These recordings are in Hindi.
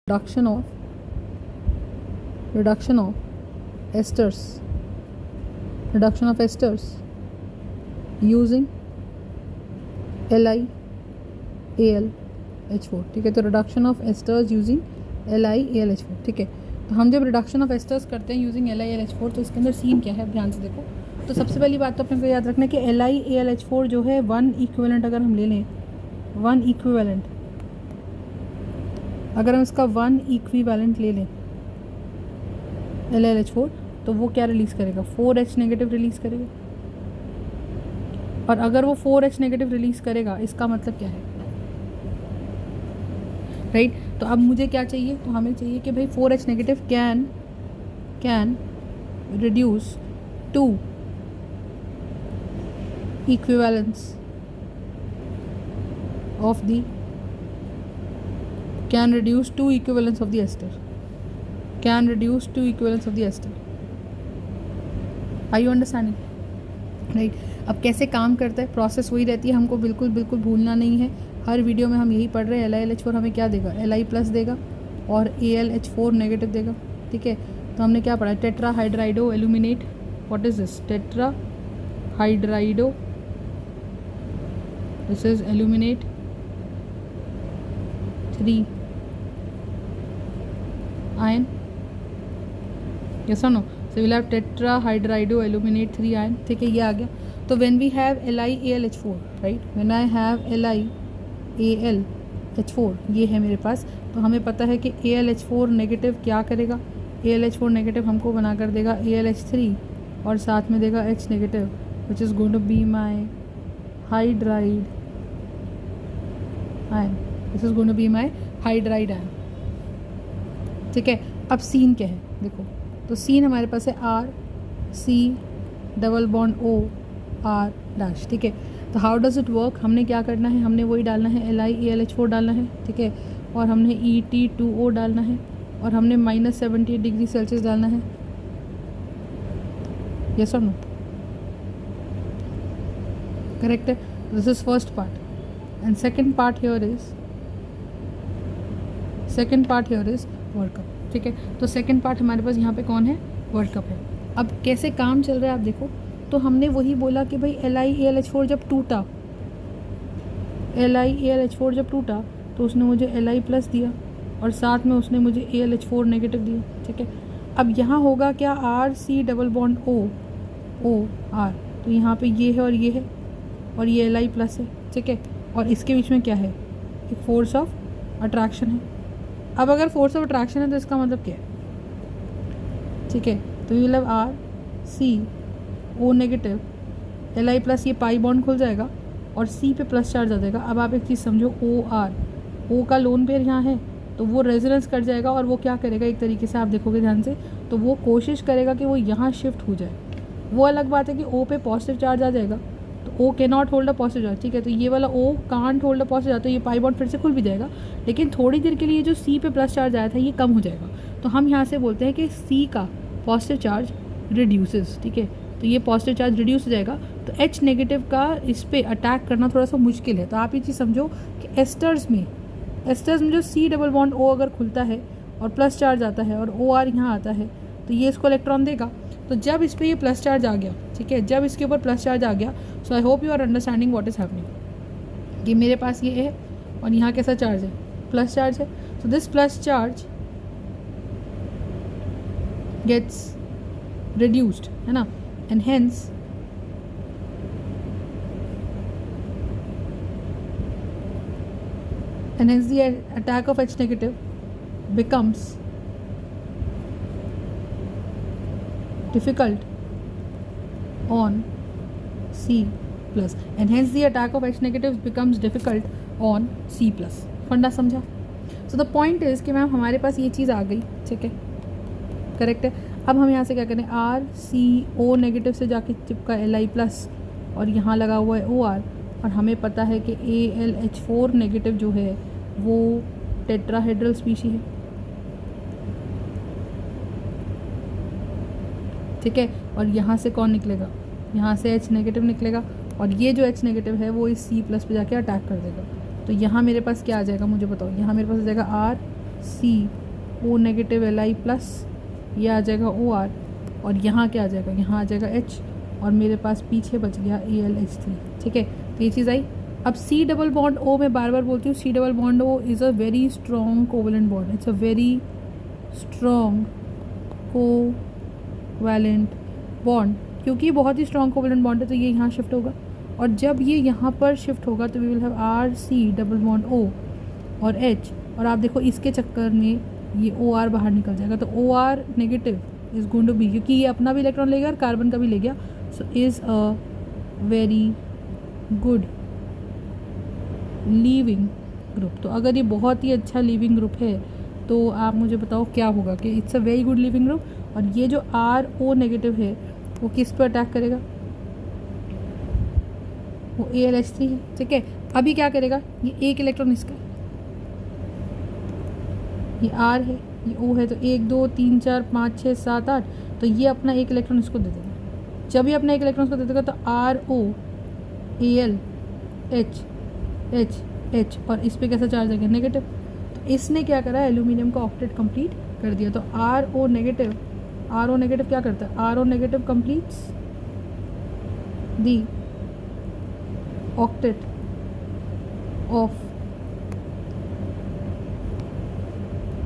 reduction of esters using LiAlH4, ठीक है। तो reduction of esters using LiAlH4, ठीक है। तो हम जब रिडक्शन ऑफ एस्टर्स करते हैं यूजिंग LiAlH4 तो इसके अंदर सीन क्या है, ध्यान से देखो। तो सबसे पहली बात तो अपने को याद रखना है कि LiAlH4 जो है 1 इक्विवेलेंट अगर हम ले लें, 1 इक्विवेलेंट अगर हम इसका 1 इक्विवेलेंट ले लें LiAlH4 तो वो क्या रिलीज़ करेगा, 4H नेगेटिव रिलीज़ करेगा। और अगर वो 4H नेगेटिव रिलीज़ करेगा इसका मतलब क्या है, राइट। तो अब मुझे क्या चाहिए, तो हमें चाहिए कि भाई 4H negative can reduce 2 equivalents of the ester. Are you understanding? Right. अब कैसे काम करता है, प्रोसेस वही रहती है, हमको बिल्कुल भूलना नहीं है। हर वीडियो में हम यही पढ़ रहे हैं। LiLH4 हमें क्या देगा, Li प्लस देगा और AlH4 नेगेटिव देगा, ठीक है। तो हमने क्या पढ़ा, tetrahydrido aluminate, what is this, tetrahydrido, this is aluminate 3 ion, yes or no? So we'll have tetrahydrido aluminate 3 ion, ठीक है, ये आ गया। तो when we have LiAlH4, right, when I have LiAlH4 ये है मेरे पास, तो हमें पता है कि AlH4 नेगेटिव क्या करेगा, AlH4 नेगेटिव हमको बना कर देगा AlH3 और साथ में देगा H negative, which is going to be my hydride ion. This is going to be my hydride ion, ठीक है। अब सीन क्या है देखो, तो सीन हमारे पास है RC double bond OR dash, ठीक है। तो हाउ डज़ इट वर्क, हमने क्या करना है, हमने वही डालना है LiAlH4 डालना है, ठीक है। और हमने Et2O डालना है और हमने -78 डिग्री सेल्सियस डालना है, यस और नो, करेक्ट है। This is first part and second part here is world cup, ठीक है। तो सेकंड पार्ट हमारे पास यहाँ पे कौन है, वर्ल्ड कप है। अब कैसे काम चल रहा है आप देखो, तो हमने वही बोला कि भाई LiAlH4 जब टूटा तो उसने मुझे Li प्लस दिया और साथ में उसने मुझे AlH4 नेगेटिव दिया, ठीक है। अब यहाँ होगा क्या, RC डबल बॉन्ड OR, तो यहाँ पे ये है और ये है और ये Li प्लस है, ठीक है। और इसके बीच में क्या है, एक फोर्स ऑफ अट्रैक्शन है। अब अगर फोर्स ऑफ अट्रैक्शन है तो इसका मतलब क्या है, ठीक है। तो you love RCO negative Li plus, ये पाई बॉन्ड खुल जाएगा और C पे प्लस चार्ज आ जाएगा। अब आप एक चीज़ समझो, O का लोन पेयर यहाँ है तो वो रेजोनेंस कर जाएगा और वो क्या करेगा, एक तरीके से आप देखोगे ध्यान से तो वो कोशिश करेगा कि वो यहाँ शिफ्ट हो जाए। वो अलग बात है कि O पे पॉजिटिव चार्ज आ जाएगा तो O can not hold a positive charge, ठीक है। तो ये वाला O can't hold a positive charge, तो ये पाई बॉन्ड फिर से खुल भी जाएगा, लेकिन थोड़ी देर के लिए जो C पे प्लस चार्ज आया था ये कम हो जाएगा। तो हम यहाँ से बोलते हैं कि C का पॉजिटिव चार्ज रिड्यूसेस, ठीक है। तो ये पॉजिटिव चार्ज रिड्यूस हो जाएगा तो H नेगेटिव का इस पर अटैक करना थोड़ा सा मुश्किल है। तो आप ये चीज़ समझो कि एस्टर्स में जो C डबल बॉन्ड O अगर खुलता है और प्लस चार्ज आता है और OR यहाँ आता है तो ये इसको इलेक्ट्रॉन देगा। तो जब इस पर ये प्लस चार्ज आ गया, ठीक है, जब इसके ऊपर प्लस चार्ज आ गया, so I hope you are understanding what is happening. कि मेरे पास ये है और यहाँ कैसा चार्ज है, प्लस चार्ज है। So this plus charge gets reduced, है ना, and hence the attack of H negative becomes difficult on C plus, and hence the attack of H negative becomes difficult on C plus. फंडा समझा? So the point is कि मैम हमारे पास ये चीज़ आ गई, ठीक है, करेक्ट है। अब हम यहाँ से क्या करें, RCO नेगेटिव से जाके चिपका Li प्लस और यहाँ लगा हुआ है OR, और हमें पता है कि AlH4 नेगेटिव जो है वो टेट्राहेड्रल स्पीशी है, ठीक है। और यहाँ से कौन निकलेगा, यहाँ से H नेगेटिव निकलेगा और ये जो H नेगेटिव है वो इस C प्लस पे जाके अटैक कर देगा। तो यहाँ मेरे पास क्या आ जाएगा मुझे बताओ, यहाँ मेरे पास आ जाएगा C O negative L I plus, ये आ जाएगा ओ आर, और यहाँ क्या आ जाएगा, यहाँ आ जाएगा एच, और मेरे पास पीछे बच गया ए एल एच थ्री। ठीक है, तो ये चीज़ आई। अब सी डबल बॉन्ड ओ, मैं बार बार बोलती हूँ C double bond O is a very strong covalent bond, it's a very strong covalent bond, क्योंकि ये बहुत ही स्ट्रॉन्ग कोवेलेंट बॉन्ड है, तो ये यहाँ शिफ्ट होगा, और जब ये यहाँ पर शिफ्ट होगा तो we will have R C double bond O और एच, और आप देखो इसके चक्कर में ये ओ आर बाहर निकल जाएगा, तो O R negative is going to be, क्योंकि ये अपना भी इलेक्ट्रॉन लेगा और कार्बन का भी ले गया, so is a very good leaving group. तो अगर ये बहुत ही अच्छा लीविंग ग्रुप है तो आप मुझे बताओ क्या होगा, कि it's a very good leaving group. और ये जो आर ओ नेगेटिव है वो किस पर अटैक करेगा, वो ए एल एच थ्री है। ठीक है, अभी क्या करेगा, ये एक इलेक्ट्रॉन इसका, ये आर है, ये ओ है, तो 1 2 3 4 5 6 7 8, तो ये अपना एक इलेक्ट्रॉन इसको दे देगा। जब ये अपना एक इलेक्ट्रॉन इसको दे देगा तो R O A L H H H, और इस पर कैसा चार्ज आ गया, नेगेटिव। तो इसने क्या करा, एल्यूमिनियम का ऑक्टेट कंप्लीट कर दिया। तो आर ओ नेगेटिव क्या करता है, R O negative completes the octet of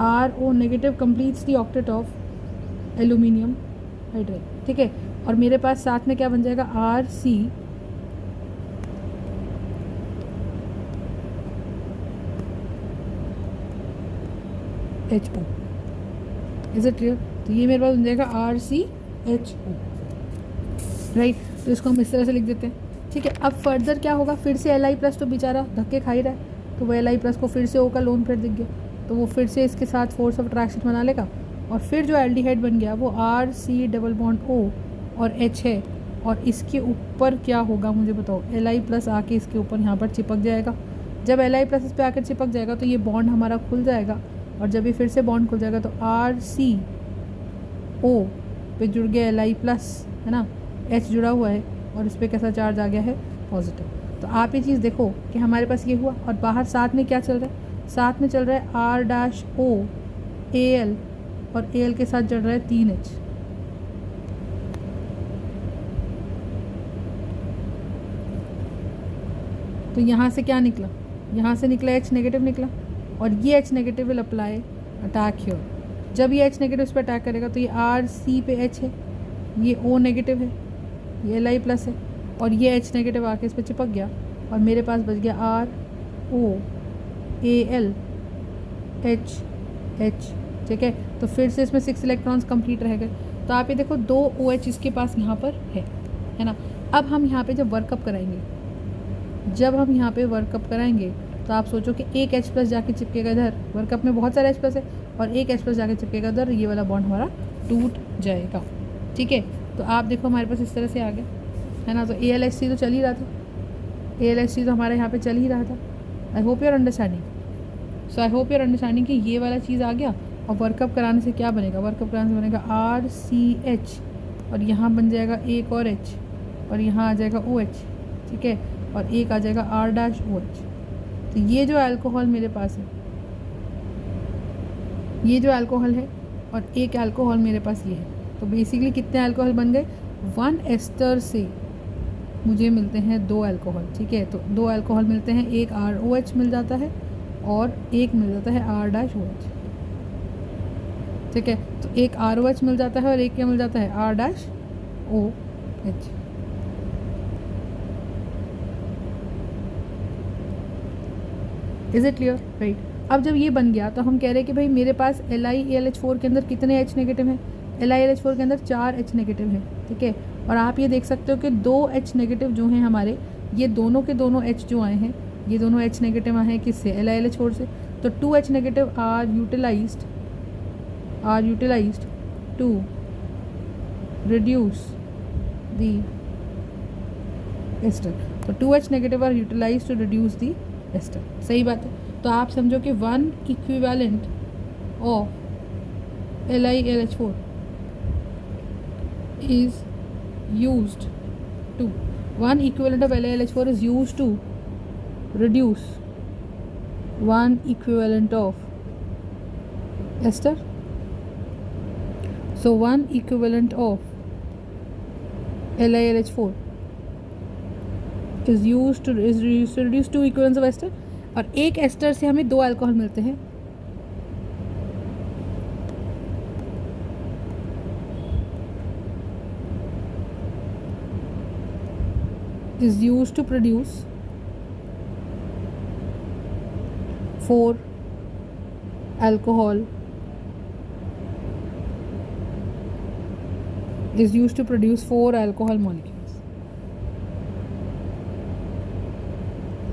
R O negative completes the octet of aluminium hydride. ठीक है, और मेरे पास साथ में क्या बन जाएगा, R C H O. Is it clear? तो ये मेरे पास बन जाएगा R C H O, right. तो इसको हम इस तरह से लिख देते हैं। ठीक है, अब फर्दर क्या होगा, फिर से एल आई प्लस तो बेचारा धक्के खा ही रहा है, तो वो एल आई प्लस को फिर से ओ का लोन पेयर दिख गया, तो वो फिर से इसके साथ फोर्स ऑफ अट्रैक्शन बना लेगा, और फिर जो एल्डिहाइड बन गया वो R C double bond O और एच है, और इसके ऊपर क्या होगा मुझे बताओ, एल आई प्लस आके इसके ऊपर यहाँ पर चिपक जाएगा। जब एल आई प्लस इस पर आकर चिपक जाएगा तो ये बॉन्ड हमारा खुल जाएगा, और जब ये फिर से बॉन्ड खुल जाएगा तो आर सी ओ पे जुड़ गया एल आई प्लस, है ना, एच जुड़ा हुआ है, और इस पर कैसा चार्ज आ गया है, पॉजिटिव। तो आप ये चीज़ देखो कि हमारे पास ये हुआ, और बाहर साथ में क्या चल रहा है, साथ में चल रहा है R dash O A L, और ए एल के साथ चल रहा है 3H। तो यहाँ से क्या निकला, यहाँ से निकला H नेगेटिव निकला, और ये H negative will apply attack here. जब ये H नेगेटिव इस पर अटैक करेगा तो ये आर सी पे H है, ये O नेगेटिव है, ये एल आई प्लस है, और ये H नेगेटिव आके इस पर चिपक गया, और मेरे पास बच गया R O A L H H. ठीक है, तो फिर से इसमें 6 इलेक्ट्रॉन्स कंप्लीट रह गए। तो आप ये देखो 2 OH इसके पास यहाँ पर है ना। अब हम यहाँ पे जब वर्कअप कराएंगे, तो आप सोचो कि एक H प्लस जाके चिपकेगा इधर, वर्कअप में बहुत सारे H प्लस है, और एक H प्लस जाके चिपकेगा इधर, ये वाला बॉन्ड हमारा टूट जाएगा। ठीक है, तो आप देखो हमारे पास इस तरह से आ गया, है ना। तो ALHC तो चल ही रहा था, ALHC तो हमारे यहाँ पे चल ही रहा था। आई होप यूर अंडरस्टैंडिंग कि ये वाला चीज़ आ गया। और वर्कअप कराने से क्या बनेगा, वर्कअप कराने से बनेगा RCH, और यहाँ बन जाएगा एक और H, और यहाँ आ जाएगा OH। ठीक है, और एक आ जाएगा R-OH। तो ये जो अल्कोहल मेरे पास है, ये जो अल्कोहल है, और एक अल्कोहल मेरे पास ये है। तो बेसिकली कितने अल्कोहल बन गए, 1 एस्टर से मुझे मिलते हैं 2 अल्कोहल। ठीक है, तो 2 अल्कोहल मिलते हैं, एक ROH मिल जाता है और एक मिल जाता है R-OH। ठीक है, तो एक ROH मिल जाता है और एक क्या मिल जाता है, R-OH। Is it clear, right. अब जब ये बन गया तो हम कह रहे हैं कि भाई मेरे पास LiAlH4 के अंदर कितने H नेगेटिव हैं, LiAlH4 के अंदर 4 H नेगेटिव हैं। ठीक है, और आप ये देख सकते हो कि 2 H नेगेटिव जो हैं हमारे, ये दोनों के दोनों H जो आए हैं, ये दोनों H नेगेटिव आए हैं किससे, LiAlH4 से। तो 2 H negative are utilised to reduce the ester. तो 2 H negative are utilised to reduce the ester. सही बात है। तो आप समझो कि 1 equivalent of LiAlH4 is used to, 1 equivalent of LiAlH4 is used to reduce 1 equivalent of ester. So one equivalent of LiLH4 is used to reduce two equivalents of ester, और एक एस्टर से हमें 2 अल्कोहल मिलते हैं. is used to produce 4 alcohol is used to produce 4 alcohol molecules.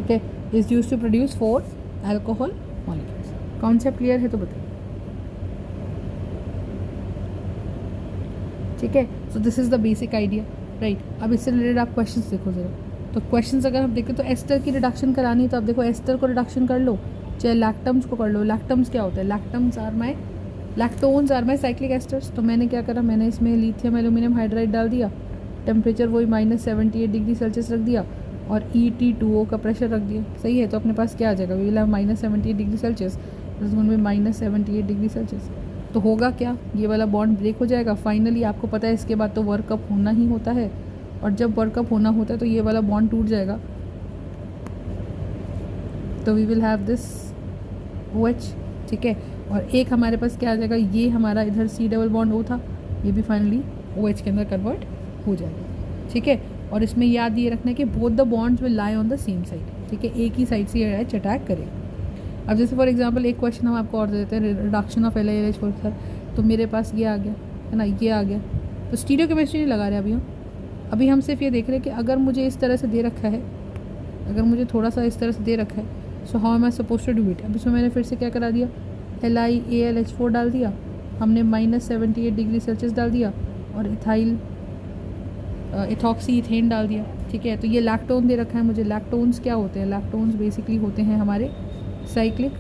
Okay, is used to produce 4 alcohol molecules. Concept clear है तो बताइए. ठीक है, so this is the basic idea, right. अब इससे रिलेटेड आप क्वेश्चंस देखो ज़रा. तो क्वेश्चंस अगर हम देखें तो एस्टर की रिडक्शन करानी है तो आप देखो एस्टर को रिडक्शन कर लो, चाहे लैक्टम्स को कर लो. लैक्टम्स क्या होता है? Lactams are my lactones are my cyclic esters. तो मैंने क्या करा, मैंने इसमें लिथियम एल्यूमिनियम हाइड्राइड डाल दिया, टेम्परेचर वही -78 डिग्री सेल्सियस रख दिया, और ET2O का प्रेशर रख दिया. सही है, तो अपने पास क्या आ जाएगा? We will have -78 degree Celsius, this one में -78 डिग्री सेल्सियस. तो होगा क्या, ये वाला बॉन्ड ब्रेक हो जाएगा फाइनली. आपको पता है इसके बाद तो वर्कअप होना ही होता है, और जब वर्कअप होना होता है तो ये वाला बॉन्ड टूट जाएगा. तो we will have this OH. ठीक है, और एक हमारे पास क्या आ जाएगा, ये हमारा इधर C डबल बॉन्ड O था, ये भी फाइनली OH के अंदर कन्वर्ट हो जाएगा. ठीक है, और इसमें याद ये रखना है कि both the bonds will lie on the same side. ठीक है, एक ही साइड से ये OH अटैक करेगा. अब जैसे फॉर एग्जांपल एक क्वेश्चन हम आपको और दे देते हैं, रिडक्शन ऑफ LiLH4 सर. तो मेरे पास ये आ गया है ना, ये आ गया. तो स्टीरियो केमिस्ट्री नहीं लगा रहे अभी हम. अभी हम सिर्फ ये देख रहे हैं कि अगर मुझे इस तरह से दे रखा है, अगर मुझे थोड़ा सा इस तरह से दे रखा है, so how am I suppose to do it. अब इसमें मैंने फिर से क्या करा दिया, LiAlH4 डाल दिया, हमने -78 डिग्री सेल्सियस डाल दिया, और इथाइल इथॉक्सी इथेन डाल दिया. ठीक है, तो ये लैक्टोन दे रखा है मुझे. लैक्टोन्स क्या होते हैं? लैक्टोन्स बेसिकली होते हैं हमारे साइक्लिक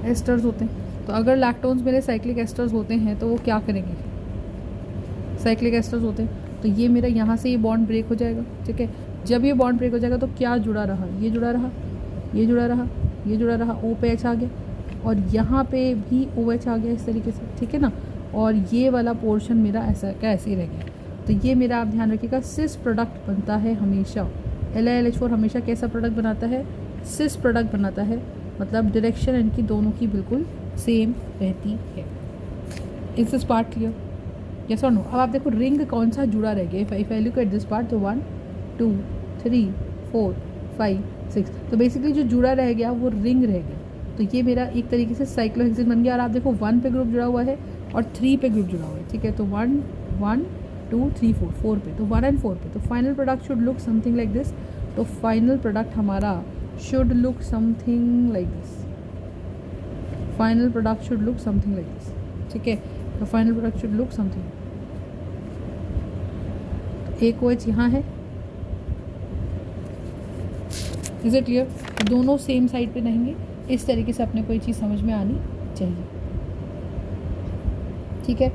एस्टर्स होते हैं. तो अगर लैक्टोन्स मेरे साइक्लिक एस्टर्स होते हैं तो वो क्या करेंगे? साइक्लिक एस्टर्स होते हैं, तो ये मेरा यहाँ से ये बॉन्ड ब्रेक हो जाएगा. ठीक है, जब ये बॉन्ड ब्रेक हो जाएगा तो क्या जुड़ा रहा? ये जुड़ा रहा, ये जुड़ा रहा, ये जुड़ा रहा, O पे H आ गया, और यहाँ पे भी OH आ गया इस तरीके से. ठीक है ना, और ये वाला पोर्शन मेरा ऐसा का ऐसे ही रह गया. तो ये मेरा आप ध्यान रखिएगा, सिस प्रोडक्ट बनता है हमेशा. LiLH4 हमेशा कैसा प्रोडक्ट बनाता है? सिस प्रोडक्ट बनाता है, मतलब डायरेक्शन इनकी दोनों की बिल्कुल सेम रहती है. Is this part clear? Yes और नो? अब आप देखो रिंग कौन सा जुड़ा रह गया. If I look at this part, तो 1 2 3 4 5 6, तो बेसिकली जो जुड़ा रह गया वो रिंग रह गया. तो ये मेरा एक तरीके से साइक्लोहेक्सेन बन गया. और आप देखो 1 पे ग्रुप जुड़ा हुआ है और 3 पे ग्रुप जुड़ा हुआ है. ठीक है, तो 1 1 2 3 4 4 पे, तो 1 and 4 पे. तो final product should look something like this. तो फाइनल प्रोडक्ट हमारा should look something like this. Final product should look something like this. ठीक है, तो final product should look something. एक OH यहाँ है. Is it clear? दोनों सेम साइड पे रहेंगे. इस तरीके से अपने को ये चीज़ समझ में आनी चाहिए. ठीक है,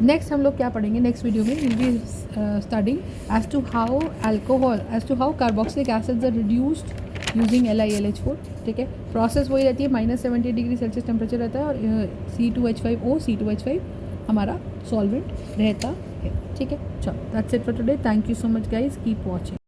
नेक्स्ट हम लोग क्या पढ़ेंगे नेक्स्ट वीडियो में? Will be studying as to how alcohol, as to how carboxylic acids are reduced using LiLH4. ठीक है, प्रोसेस वही रहती है, -70 डिग्री सेल्सियस टेम्परेचर रहता है, और C2H5O C2H5 हमारा सॉल्वेंट रहता है. ठीक है, चलो that's it for today. Thank you so much guys, keep watching.